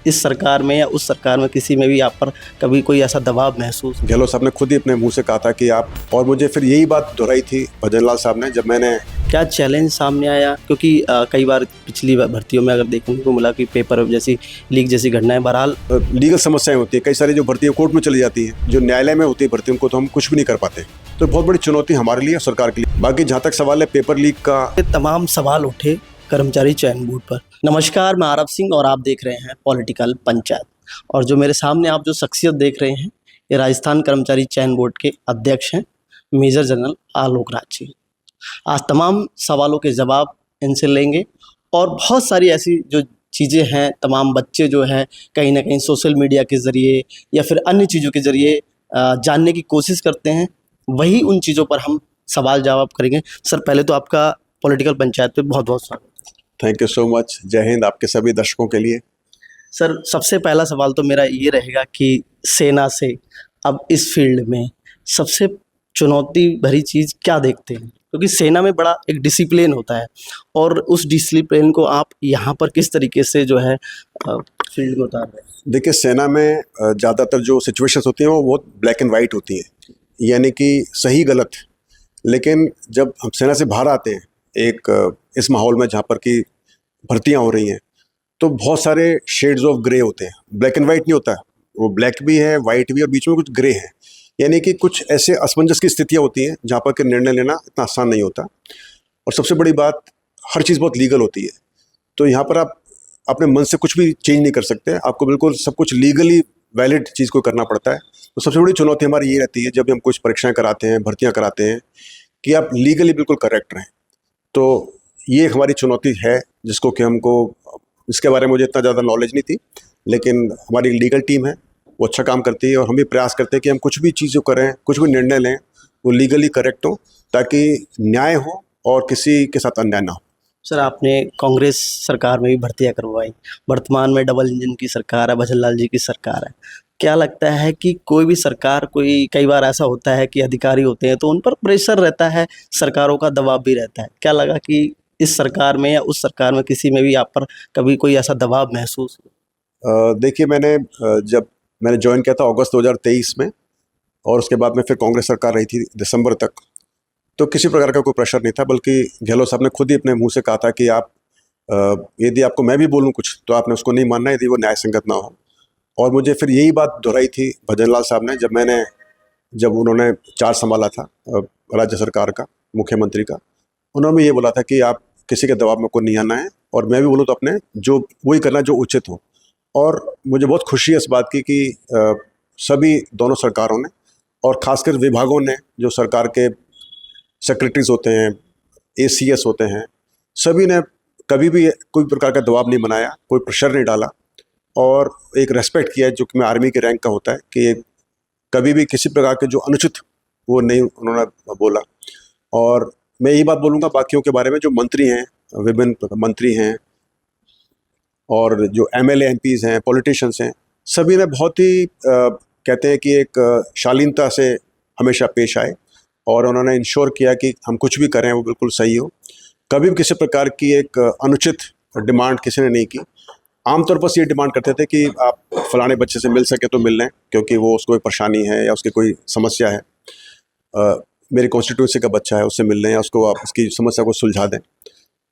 इस सरकार में या उस सरकार में किसी में भी आप पर कभी कोई ऐसा दबाव महसूस? गहलोत साहब ने खुद ही अपने मुंह से कहा था कि आप, और मुझे फिर यही बात दोहराई थी भजन लाल साहब ने जब मैंने। क्या चैलेंज सामने आया? क्योंकि कई बार पिछली भर्तियों में अगर देखने को मिला कि पेपर जैसी लीक जैसी घटनाएं, बहरहाल लीगल समस्याएं होती है, कई सारी जो भर्तियां कोर्ट में चली जाती हैं, जो न्यायालय में होती है भर्तियों को, तो हम कुछ भी नहीं कर पाते। तो बहुत बड़ी चुनौती हमारे लिए, सरकार के लिए। बाकी जहाँ तक सवाल है पेपर लीक का, तमाम सवाल उठे कर्मचारी चयन बोर्ड पर। नमस्कार, मैं आरव सिंह और आप देख रहे हैं पॉलिटिकल पंचायत। और जो मेरे सामने आप जो शख्सियत देख रहे हैं, ये राजस्थान कर्मचारी चयन बोर्ड के अध्यक्ष हैं, मेजर जनरल आलोक राज जी। आज तमाम सवालों के जवाब इनसे लेंगे और बहुत सारी ऐसी जो चीज़ें हैं, तमाम बच्चे जो हैं कहीं ना कहीं सोशल मीडिया के ज़रिए या फिर अन्य चीज़ों के ज़रिए जानने की कोशिश करते हैं, वही उन चीज़ों पर हम सवाल जवाब करेंगे। सर, पहले तो आपका पॉलिटिकल पंचायत पे बहुत बहुत स्वागत। Thank you so much. जय हिंद आपके सभी दर्शकों के लिए। सर, सबसे पहला सवाल तो मेरा ये रहेगा कि सेना से अब इस फील्ड में सबसे चुनौती भरी चीज़ क्या देखते हैं? क्योंकि सेना में बड़ा एक डिसिप्लिन होता है और उस डिसिप्लिन को आप यहाँ पर किस तरीके से जो है फील्ड में उतार रहे हैं? देखिए, सेना में ज़्यादातर जो सिचुएशंस होती हैं वो बहुत ब्लैक एंड वाइट होती हैं, यानी कि सही गलत। लेकिन जब हम सेना से बाहर आते हैं एक इस माहौल में जहाँ पर कि भर्तियाँ हो रही हैं, तो बहुत सारे शेड्स ऑफ ग्रे होते हैं। ब्लैक एंड वाइट नहीं होता, वो ब्लैक भी है, वाइट भी, और बीच में कुछ ग्रे है। यानी कि कुछ ऐसे असमंजस की स्थितियाँ होती हैं जहाँ पर कि निर्णय लेना इतना आसान नहीं होता। और सबसे बड़ी बात, हर चीज़ बहुत लीगल होती है, तो यहाँ पर आप अपने मन से कुछ भी चेंज नहीं कर सकते। आपको बिल्कुल सब कुछ लीगली वैलिड चीज़ को करना पड़ता है। तो सबसे बड़ी चुनौती हमारी ये रहती है जब भी हम कुछ परीक्षाएं कराते हैं, भर्तियां कराते हैं, कि आप लीगली बिल्कुल करेक्ट रहें। तो ये एक हमारी चुनौती है जिसको कि हमको, इसके बारे में मुझे इतना ज़्यादा नॉलेज नहीं थी, लेकिन हमारी लीगल टीम है, वो अच्छा काम करती है। और हम भी प्रयास करते हैं कि हम कुछ भी चीज़ करें, कुछ भी निर्णय लें, वो लीगली करेक्ट हो, ताकि न्याय हो और किसी के साथ अन्याय ना हो। सर, आपने कांग्रेस सरकार में भी भर्तियां करवाई, वर्तमान में डबल इंजन की सरकार है, भजन लाल जी की सरकार है। क्या लगता है कि कोई भी सरकार, कई बार ऐसा होता है कि अधिकारी होते हैं तो उन पर प्रेशर रहता है, सरकारों का दबाव भी रहता है। क्या लगा कि इस सरकार में या उस सरकार में किसी में भी आप पर कभी कोई ऐसा दबाव महसूस? देखिए, जब मैंने ज्वाइन किया था अगस्त 2023 में, और उसके बाद में फिर कांग्रेस सरकार रही थी दिसंबर तक, तो किसी प्रकार का कोई प्रेशर नहीं था। बल्कि गहलोत साहब ने खुद ही अपने मुंह से कहा था कि आप, यदि आपको मैं भी बोलूं कुछ तो आपने उसको नहीं मानना यदि वो न्याय संगत ना हो। और मुझे फिर यही बात दोहराई थी भजन लाल साहब ने जब उन्होंने चार्ज संभाला था राज्य सरकार का, मुख्यमंत्री का। उन्होंने ये बोला था कि आप किसी के दबाव में को नहीं आना है, और मैं भी बोलूँ तो अपने जो वही करना जो उचित हो। और मुझे बहुत खुशी है इस बात की कि सभी दोनों सरकारों ने, और ख़ासकर विभागों ने, जो सरकार के सेक्रेटरीज होते हैं, ACS होते हैं, सभी ने कभी भी कोई प्रकार का दबाव नहीं बनाया, कोई प्रेशर नहीं डाला, और एक रेस्पेक्ट किया जो कि मैं आर्मी के रैंक का होता है, कि कभी भी किसी प्रकार के जो अनुचित वो नहीं उन्होंने बोला। और मैं यही बात बोलूँगा बाकियों के बारे में, जो मंत्री हैं, विभिन्न मंत्री हैं, और जो MLA MPs हैं, पॉलिटिशियंस हैं, सभी ने बहुत ही कहते हैं कि एक शालीनता से हमेशा पेश आए, और उन्होंने इंश्योर किया कि हम कुछ भी करें वो बिल्कुल सही हो। कभी भी किसी प्रकार की एक अनुचित डिमांड किसी ने नहीं की। आमतौर पर ये डिमांड करते थे कि आप फलाने बच्चे से मिल सके तो मिल लें, क्योंकि वो उसको कोई परेशानी है या उसकी कोई समस्या है, मेरी कॉन्स्टिट्यूंसी का बच्चा है, उससे मिल लें या उसको आप उसकी समस्या को सुलझा दें।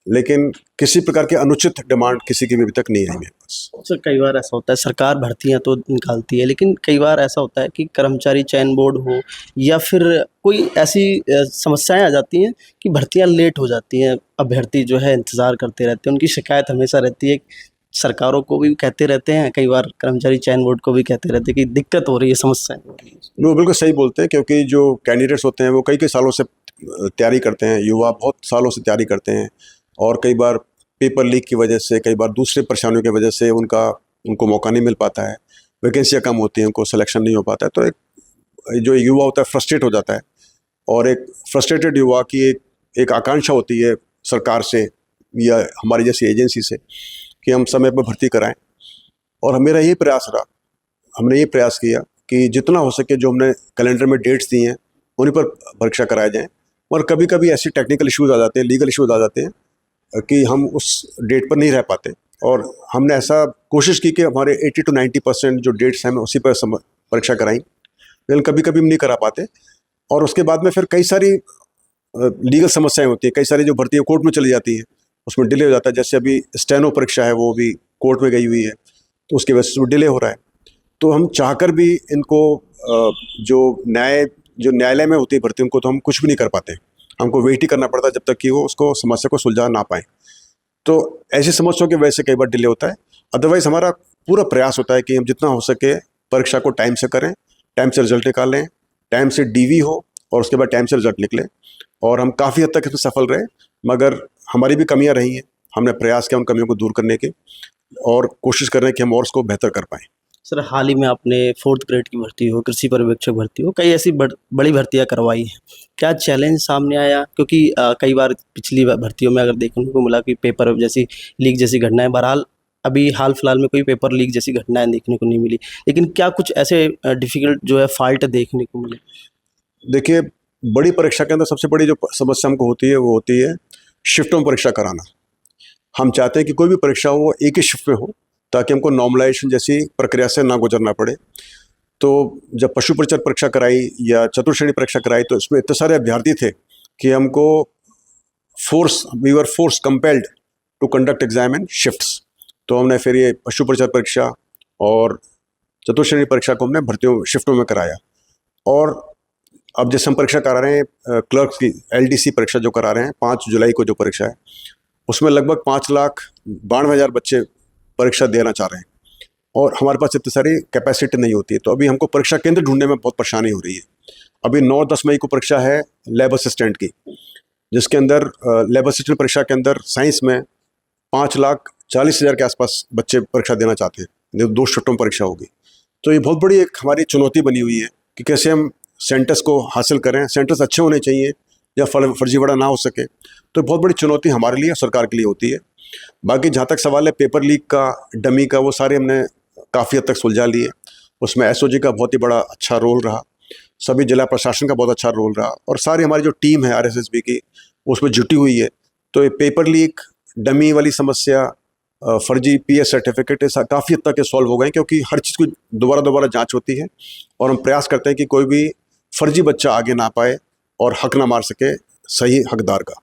लेकिन किसी प्रकार की अनुचित डिमांड किसी की भी अभी तक नहीं आई मेरे पास। सर, कई बार ऐसा होता है, सरकार भर्तियां तो निकालती है, लेकिन कई बार ऐसा होता है कि कर्मचारी चयन बोर्ड हो या फिर कोई ऐसी समस्याएं आ जाती हैं कि भर्तियां लेट हो जाती हैं, अभ्यर्थी जो है इंतज़ार करते रहते हैं, उनकी शिकायत हमेशा रहती है। सरकारों को भी कहते रहते हैं, कई बार कर्मचारी चयन बोर्ड को भी कहते रहते हैं कि दिक्कत हो रही है, समस्याएं हो रही है। वो बिल्कुल सही बोलते हैं, क्योंकि जो कैंडिडेट्स होते हैं वो कई कई सालों से तैयारी करते हैं, युवा बहुत सालों से तैयारी करते हैं, और कई बार पेपर लीक की वजह से, कई बार दूसरे परेशानियों की वजह से उनको मौका नहीं मिल पाता है, वैकेंसियाँ कम होती हैं, उनको सिलेक्शन नहीं हो पाता है। तो एक जो युवा होता है फ्रस्ट्रेट हो जाता है, और एक फ्रस्ट्रेटेड युवा की एक आकांक्षा होती है सरकार से या हमारी जैसी एजेंसी से कि हम समय पर भर्ती कराएं। और मेरा यही प्रयास रहा, हमने ये प्रयास किया कि जितना हो सके जो हमने कैलेंडर में डेट्स दी हैं उन्हीं पर परीक्षा कराए जाएँ। और कभी कभी ऐसी टेक्निकल इश्यूज़ आ जाते हैं, लीगल इश्यूज़ आ जाते हैं कि हम उस डेट पर नहीं रह पाते, और हमने ऐसा कोशिश की कि हमारे 80 to 90% जो डेट्स हैं, मैं उसी पर परीक्षा कराई, लेकिन कभी कभी हम नहीं करा पाते। और उसके बाद में फिर कई सारी लीगल समस्याएं होती हैं, कई सारी जो भर्तियाँ कोर्ट में चली जाती हैं, उसमें डिले हो जाता है। जैसे अभी स्टेनो परीक्षा है, वो भी कोर्ट में गई हुई है, तो उसकी वजह से वो डिले हो रहा है। तो हम चाहकर भी इनको जो न्यायालय में होती है भर्ती, उनको तो हम कुछ भी नहीं कर पाते। हमको वेट ही करना पड़ता है जब तक कि वो उसको समस्या को सुलझा ना पाए। तो ऐसी समस्याओं की वजह से कई बार डिले होता है। अदरवाइज हमारा पूरा प्रयास होता है कि हम जितना हो सके परीक्षा को टाइम से करें, टाइम से रिजल्ट निकालें, टाइम से डीवी हो और उसके बाद टाइम से रिजल्ट निकले। और हम काफ़ी हद तक इसमें सफल रहे, मगर हमारी भी कमियां रही हैं। हमने प्रयास किया उन कमियों को दूर करने के और कोशिश कर रहे हैं कि हम और उसको बेहतर कर पाएँ। सर, हाल ही में आपने 4th ग्रेड की भर्ती हो, कृषि पर्यवेक्षक भर्ती हो, कई ऐसी बड़ी भर्तियां करवाई हैं। क्या चैलेंज सामने आया? क्योंकि कई बार पिछली भर्तियों में अगर देखने को मिला कि पेपर जैसी लीक जैसी घटनाएं, बहरहाल अभी हाल फिलहाल में कोई पेपर लीक जैसी घटनाएं देखने को नहीं मिली, लेकिन क्या कुछ ऐसे डिफिकल्ट जो है फॉल्ट देखने को मिले? देखिए, बड़ी परीक्षा के अंदर सबसे बड़ी जो समस्या हमको होती है वो होती है शिफ्टों में परीक्षा कराना। हम चाहते हैं कि कोई भी परीक्षा हो वो एक ही शिफ्ट में हो, ताकि हमको नॉर्मलाइजेशन जैसी प्रक्रिया से ना गुजरना पड़े। तो जब पशु परिचर परीक्षा कराई या चतुर्श्रेणी परीक्षा कराई, तो इसमें इतने सारे अभ्यर्थी थे कि हमको we were force compelled to conduct exam in shifts. तो हमने फिर ये पशु परिचर परीक्षा और चतुर्श्रेणी परीक्षा को हमने भर्तियों शिफ्टों में कराया। और अब जैसे हम परीक्षा करा रहे हैं क्लर्क्स की, LDC परीक्षा जो करा रहे हैं 5 जुलाई को जो परीक्षा है, उसमें लगभग 5,92,000 बच्चे परीक्षा देना चाह रहे हैं और हमारे पास इतनी सारी कैपेसिटी नहीं होती है। तो अभी हमको परीक्षा केंद्र ढूंढने में बहुत परेशानी हो रही है। अभी 9-10 मई को परीक्षा है लैब असिस्टेंट की, जिसके अंदर लैब असिस्टेंट परीक्षा के अंदर साइंस में 5,40,000 के आसपास बच्चे परीक्षा देना चाहते हैं। 2 शिफ्टों में परीक्षा होगी। तो ये बहुत बड़ी एक हमारी चुनौती बनी हुई है कि कैसे हम सेंटर्स को हासिल करें। सेंटर्स अच्छे होने चाहिए या फर्जीवाड़ा ना हो सके। तो बहुत बड़ी चुनौती हमारे लिए, सरकार के लिए होती है। बाकी जहाँ तक सवाल है पेपर लीक का, डमी का, वो सारे हमने काफ़ी हद तक सुलझा लिए। उसमें SOG का बहुत ही बड़ा अच्छा रोल रहा, सभी जिला प्रशासन का बहुत अच्छा रोल रहा, और सारी हमारी जो टीम है RSSB की उसमें जुटी हुई है। तो ये पेपर लीक, डमी वाली समस्या, फर्जी PS सर्टिफिकेट, काफ़ी हद तक ये सॉल्व हो गए, क्योंकि हर चीज़ की दोबारा जांच होती है और हम प्रयास करते हैं कि कोई भी फर्जी बच्चा आगे ना पाए और हक ना मार सके सही हकदार का।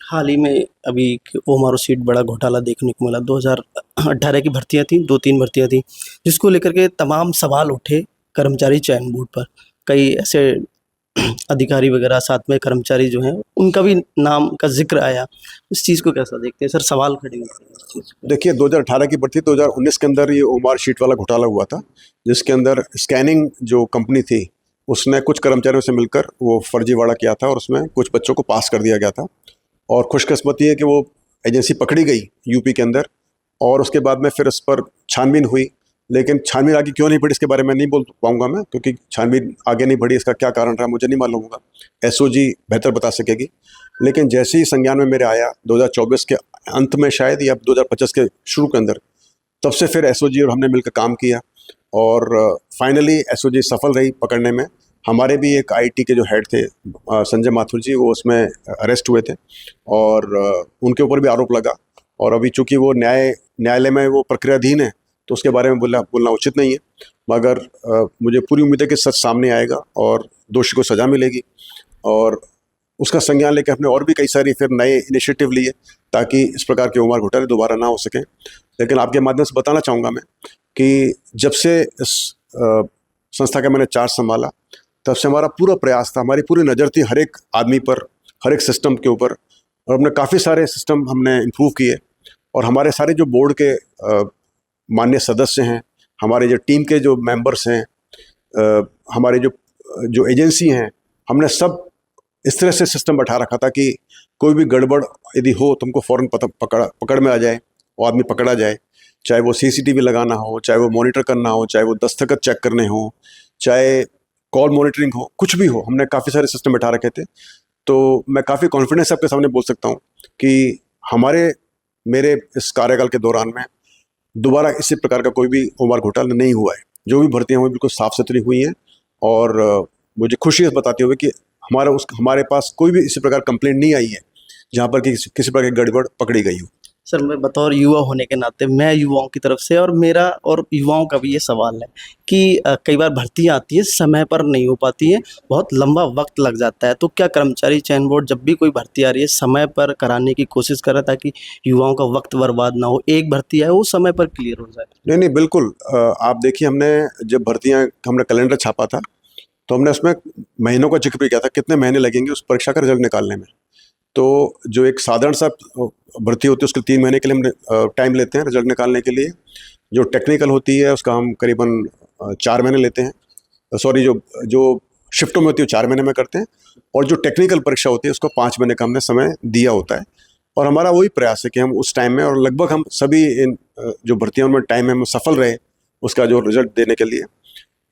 हाल ही में अभी ओमारो सीट बड़ा घोटाला देखने को मिला। 2018 की भर्तियां थी, 2-3 भर्तियां थी, जिसको लेकर के तमाम सवाल उठे कर्मचारी चयन बोर्ड पर। कई ऐसे अधिकारी वगैरह, साथ में कर्मचारी जो हैं, उनका भी नाम का जिक्र आया। इस चीज़ को कैसा देखते हैं सर? सवाल खड़े होते हैं इस चीज़ को। देखिए, 2018 की भर्ती, 2019 के अंदर ये ओमार शीट वाला घोटाला हुआ था, जिसके अंदर स्कैनिंग जो कंपनी थी उसने कुछ कर्मचारियों से मिलकर वो फर्जीवाड़ा किया था और उसमें कुछ बच्चों को पास कर दिया गया था। और खुशकिस्मती है कि वो एजेंसी पकड़ी गई यूपी के अंदर, और उसके बाद में फिर उस पर छानबीन हुई। लेकिन छानबीन आगे क्यों नहीं बढ़ी इसके बारे में नहीं बोल पाऊंगा मैं, क्योंकि छानबीन आगे नहीं बढ़ी, इसका क्या कारण रहा मुझे नहीं मालूम होगा, SOG बेहतर बता सकेगी। लेकिन जैसे ही संज्ञान में मेरे आया 2024 के अंत में शायद, या 2025 के शुरू के अंदर, तब से फिर SOG और हमने मिलकर काम किया और फाइनली SOG सफल रही पकड़ने में। हमारे भी एक IT के जो हेड थे संजय माथुर जी, वो उसमें अरेस्ट हुए थे और उनके ऊपर भी आरोप लगा। और अभी चूंकि वो न्यायालय में वो प्रक्रियाधीन है, तो उसके बारे में बोलना उचित नहीं है, मगर मुझे पूरी उम्मीद है कि सच सामने आएगा और दोषी को सज़ा मिलेगी। और उसका संज्ञान लेकर हमने और भी कई सारी फिर नए इनिशिएटिव लिए ताकि इस प्रकार के ओमार घोटाले दोबारा ना हो सकें। लेकिन आपके माध्यम से बताना चाहूँगा मैं कि जब से इस संस्था का मैंने चार्ज संभाला, तब से हमारा पूरा प्रयास था, हमारी पूरी नज़र थी हर एक आदमी पर, हर एक सिस्टम के ऊपर, और हमने काफ़ी सारे सिस्टम हमने इम्प्रूव किए। और हमारे सारे जो बोर्ड के माननीय सदस्य हैं, हमारे जो टीम के जो मेंबर्स हैं, हमारे जो एजेंसी हैं, हमने सब इस तरह से सिस्टम बैठा रखा था कि कोई भी गड़बड़ यदि हो तो हमको फ़ौरन पकड़ में आ जाए और आदमी पकड़ा जाए। चाहे वो CCTV लगाना हो, चाहे वो मॉनिटर करना हो, चाहे वो दस्तखत चेक करने हो, चाहे कॉल मॉनिटरिंग हो, कुछ भी हो, हमने काफ़ी सारे सिस्टम बैठा रखे थे। तो मैं काफ़ी कॉन्फिडेंस आपके सामने बोल सकता हूँ कि मेरे इस कार्यकाल के दौरान में दोबारा इसी प्रकार का कोई भी ओमार घोटाला नहीं हुआ है। जो भी भर्तियाँ हुई बिल्कुल साफ सुथरी हुई हैं और मुझे खुशी है बताते हुए कि हमारे पास कोई भी इसी प्रकार कंप्लेंट नहीं आई है जहाँ पर किसी प्रकार की गड़बड़ पकड़ी गई हो। सर मैं बतौर युवा होने के नाते मैं युवाओं की तरफ से और मेरा और युवाओं का भी ये सवाल है कि कई बार भर्तियां आती है समय पर नहीं हो पाती है, बहुत लंबा वक्त लग जाता है। तो क्या कर्मचारी चयन बोर्ड जब भी कोई भर्ती आ रही है समय पर कराने की कोशिश करे ताकि युवाओं का वक्त बर्बाद ना हो, एक भर्ती आए वो समय पर क्लियर हो जाए? नहीं नहीं बिल्कुल, आप देखिए, हमने जब भर्तियां हमने कैलेंडर छापा था तो हमने उसमें महीनों का जिक्र भी किया था, कितने महीने लगेंगे उस परीक्षा का रिजल्ट निकालने में। तो जो एक साधारण सा भर्ती होती है उसके 3 महीने के लिए हम टाइम लेते हैं रिजल्ट निकालने के लिए। जो टेक्निकल होती है उसका हम करीबन 4 महीने लेते हैं। सॉरी, जो जो शिफ्टों में होती है 4 महीने में करते हैं, और जो टेक्निकल परीक्षा होती है उसको 5 महीने का हमने समय दिया होता है। और हमारा वही प्रयास है कि हम उस टाइम में, और लगभग हम सभी इन जो भर्तियों में टाइम में हम सफल रहे उसका जो रिजल्ट देने के लिए।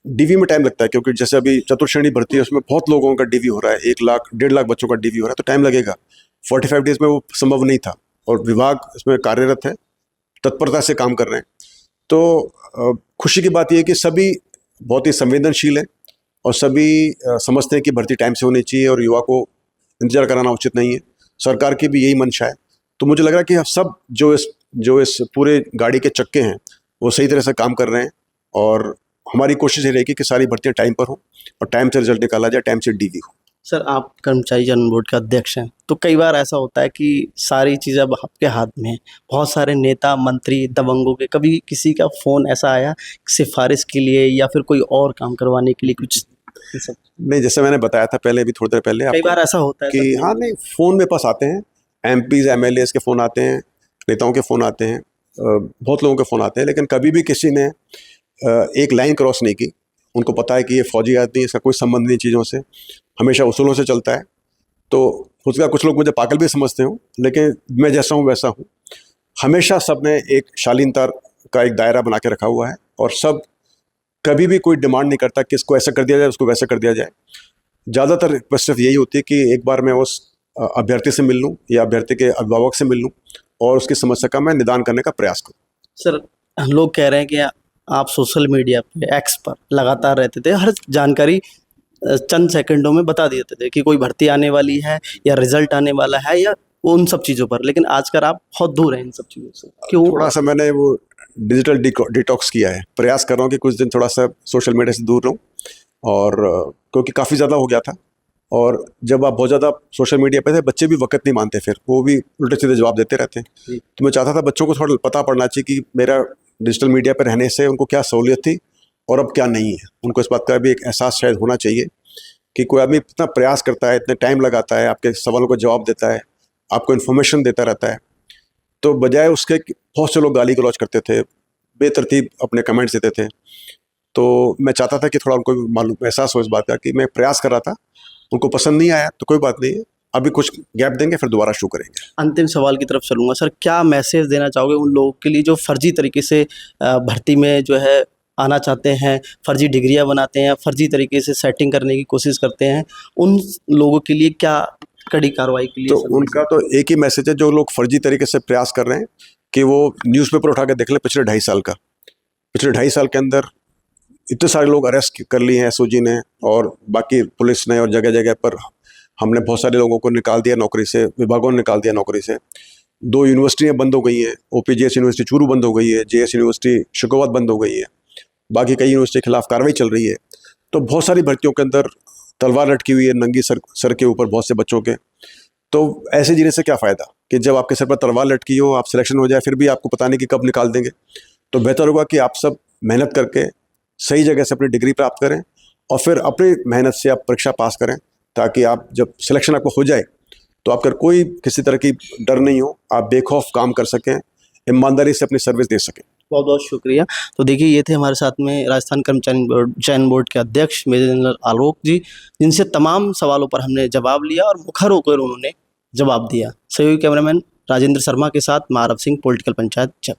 डीवी में टाइम लगता है क्योंकि जैसे अभी चतुर्श्रेणी भर्ती है उसमें बहुत लोगों का डीवी हो रहा है, 1 लाख 1.5 लाख बच्चों का डीवी हो रहा है, तो टाइम लगेगा। 45 डेज में वो संभव नहीं था, और विभाग इसमें कार्यरत है, तत्परता से काम कर रहे हैं। तो खुशी की बात यह है कि सभी बहुत ही संवेदनशील है और सभी समझते हैं कि भर्ती टाइम से होनी चाहिए और युवा को इंतजार कराना उचित नहीं है। सरकार की भी यही मंशा है। तो मुझे लग रहा है कि सब जो इस पूरे गाड़ी के चक्के हैं वो सही तरह से काम कर रहे हैं, और हमारी कोशिश ये रहेगी कि सारी भर्तियां टाइम पर हो और टाइम से रिजल्ट निकाला जाए, टाइम से डीवी हो। सर आप कर्मचारी चयन बोर्ड के अध्यक्ष हैं, तो कई बार ऐसा होता है कि सारी चीज़ें अब आपके हाथ में है। बहुत सारे नेता मंत्री दबंगों के, कभी किसी का फ़ोन ऐसा आया सिफारिश के लिए या फिर कोई और काम करवाने के लिए कुछ? नहीं, जैसे मैंने बताया था पहले, भी थोड़ी देर पहले कई आपको, बार ऐसा होता है कि सर। हाँ, नहीं, फ़ोन मेरे पास आते हैं, एमपीज़ एमएलएज़ के फ़ोन आते हैं, नेताओं के फ़ोन आते हैं, बहुत लोगों के फ़ोन आते हैं, लेकिन कभी भी किसी ने एक लाइन क्रॉस नहीं की। उनको पता है कि ये फौजी आदमी, इसका कोई संबंध नहीं चीज़ों से, हमेशा उसूलों से चलता है। तो उसका कुछ लोग मुझे पागल भी समझते हो, लेकिन मैं जैसा हूँ वैसा हूँ। हमेशा सबने एक शालीनता का एक दायरा बना के रखा हुआ है, और सब कभी भी कोई डिमांड नहीं करता कि इसको ऐसा कर दिया जाए, उसको वैसा कर दिया जाए। ज़्यादातर रिक्वेस्ट सिर्फ यही होती है कि एक बार मैं उस अभ्यर्थी से मिल लूँ या अभ्यर्थी के अभिभावक से मिल लूँ और उसकी समस्या का मैं निदान करने का प्रयास करूँ। सर लोग कह रहे हैं कि आप सोशल मीडिया पे एक्स पर लगातार रहते थे, हर जानकारी चंद सेकंडों में बता देते थे कि कोई भर्ती आने वाली है या रिजल्ट आने वाला है या उन सब चीज़ों पर, लेकिन आजकल आप बहुत दूर हैं इन सब चीज़ों से, क्यों? थोड़ा सा मैंने वो डिजिटल डिटॉक्स किया है, प्रयास कर रहा हूँ कि कुछ दिन थोड़ा सा सोशल मीडिया से दूर रहूँ, और क्योंकि काफ़ी ज़्यादा हो गया था। और जब आप बहुत ज़्यादा सोशल मीडिया पे थे, बच्चे भी वक्त नहीं मानते, फिर वो भी उल्टे सीधे जवाब देते रहते हैं। तो मैं चाहता था बच्चों को थोड़ा पता पड़ना चाहिए कि मेरा डिजिटल मीडिया पर रहने से उनको क्या सहूलियत थी और अब क्या नहीं है। उनको इस बात का भी एक एहसास शायद होना चाहिए कि कोई आदमी इतना प्रयास करता है, इतने टाइम लगाता है, आपके सवालों का जवाब देता है, आपको इन्फॉर्मेशन देता रहता है, तो बजाय उसके बहुत से लोग गाली गलौज करते थे, बेतरतीब अपने कमेंट्स देते थे। तो मैं चाहता था कि थोड़ा उनको मालूम एहसास हो इस बात का कि मैं प्रयास कर रहा था, उनको पसंद नहीं आया तो कोई बात नहीं है, अभी कुछ गैप देंगे, फिर दोबारा शुरू करेंगे। अंतिम सवाल की तरफ चलूँगा सर, क्या मैसेज देना चाहोगे उन लोगों के लिए जो फर्जी तरीके से भर्ती में जो है आना चाहते हैं, फर्जी डिग्रियां बनाते हैं, फर्जी तरीके से सेटिंग करने की कोशिश करते हैं, उन लोगों के लिए क्या कड़ी कार्रवाई के लिए? तो उनका तो एक ही मैसेज है, जो लोग फर्जी तरीके से प्रयास कर रहे हैं, कि वो न्यूज़पेपर उठा के देख लें पिछले 2.5 साल का। पिछले 2.5 साल के अंदर इतने सारे लोग अरेस्ट कर लिए हैं एसओजी ने और बाकी पुलिस ने, और जगह जगह पर हमने बहुत सारे लोगों को निकाल दिया नौकरी से, विभागों ने निकाल दिया नौकरी से। 2 यूनिवर्सिटियाँ बंद हो गई हैं, ओपीजेएस यूनिवर्सिटी चूरू बंद हो गई है, जेएस यूनिवर्सिटी शिकोवत बंद हो गई है, बाकी कई यूनिवर्सिटी के खिलाफ कार्रवाई चल रही है। तो बहुत सारी भर्तियों के अंदर तलवार लटकी हुई है नंगी सर के ऊपर बहुत से बच्चों के। तो ऐसे जीने से क्या फ़ायदा कि जब आपके सर पर तलवार लटकी हो, आप सिलेक्शन हो जाए, फिर भी आपको पता नहीं कि कब निकाल देंगे। तो बेहतर होगा कि आप सब मेहनत करके सही जगह से अपनी डिग्री प्राप्त करें, और फिर अपनी मेहनत से आप परीक्षा पास करें, ताकि आप जब सिलेक्शन आपको हो जाए तो आपका कोई किसी तरह की डर नहीं हो, आप बेखौफ काम कर सकें, ईमानदारी से अपनी सर्विस दे सकें। बहुत बहुत शुक्रिया। तो देखिए ये थे हमारे साथ में राजस्थान कर्मचारी चयन बोर्ड के अध्यक्ष मेजर जनरल आलोक जी, जिनसे तमाम सवालों पर हमने जवाब लिया और मुखर होकर उन्होंने जवाब दिया। सहयोगी कैमरामैन राजेंद्र शर्मा के साथ मैं आरव सिंह, पॉलिटिकल पंचायत जयपुर।